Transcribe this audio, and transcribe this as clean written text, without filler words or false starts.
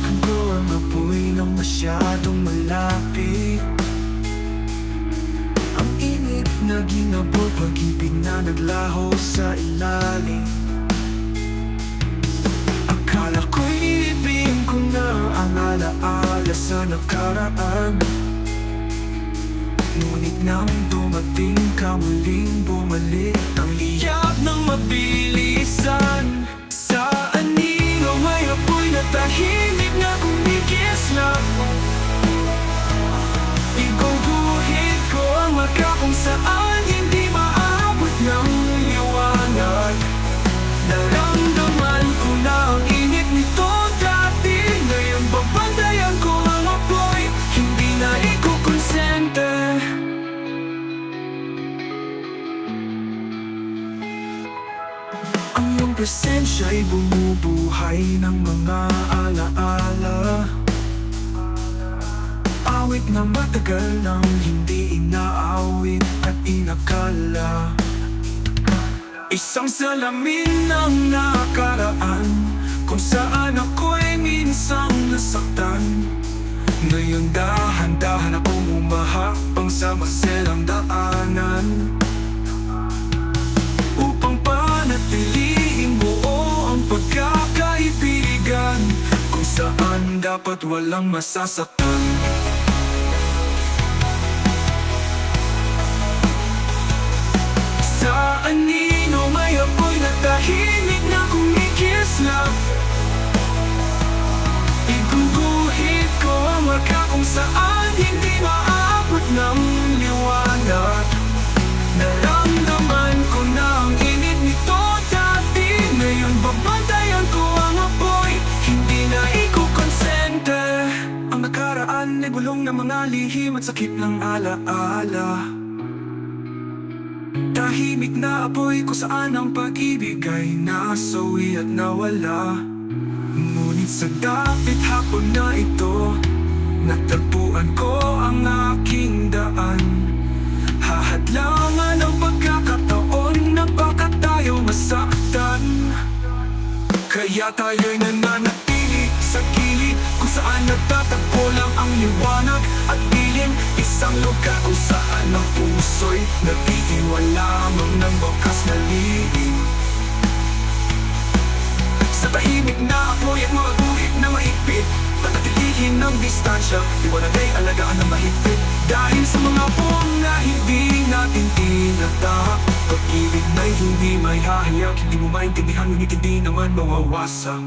Takbo ang apoy nang masyadong malapit. Ang init na ginabog, pag-ibig na naglaho sa ilalim. Akala ko'y ibigin ko na ang alaala sa nakaraan. Ngunit nang dumating ka, muling bumalik ang iyak ng mabilisan. Sa anino may apoy na tahimik na kumikislap. Iguguhit ko ang maka kung saan hindi maabot ng liwanag. Naramdaman ko na ang init nito dati. Ngayon babantayan ko ang apoy, hindi na ikukonsente. Ang iyong presensya'y bumubuhay ng mga alaala. Awit na matagal nang hindi inaawit at inakala. Isang salamin ng nakaraan, kung saan ako'y minsang nasaktan. Ngayon dahan-dahan akong umahakbang sa maselang daanan, upang panatilihin buo ang pagkakaibigan, kung saan dapat walang masasaktan. Sa anino may apoy na tahimik na kumikislap. Iguguhit ko ang marka kung saan hindi maabot ng liwanag. Naramdaman ko na ang init nito dati. Ngayon babantayan ko ang apoy, hindi na ikukonsente. Ang nakaraan ay bulong ng mga lihim at sakit ng alaala. Tahimik na apoy kung saan ang pag-ibig ay nasawi at nawala. Ngunit sa dapit hapon na ito, natagpuan ko ang aking daan. Hahadlangan ang pagkakataon na baka tayo masaktan. Kaya tayo'y nananatili sa gilid, kung saan nagtatagpo lang ang liwanag at dilim. Isang lugar kung saan ang puso'y nagtitiwala lamang ng wakas na lihim. Sa tahimik na apoy at mga guhit na mahigpit, panatilihin ng distansya, liwanag ay alagaan ng mahigpit. Dahil sa mga buwang na hindi natin tinatahak, pag-ibig na'y hindi may hahayak. Hindi mo maintindihan, ngunit hindi naman mawawasak.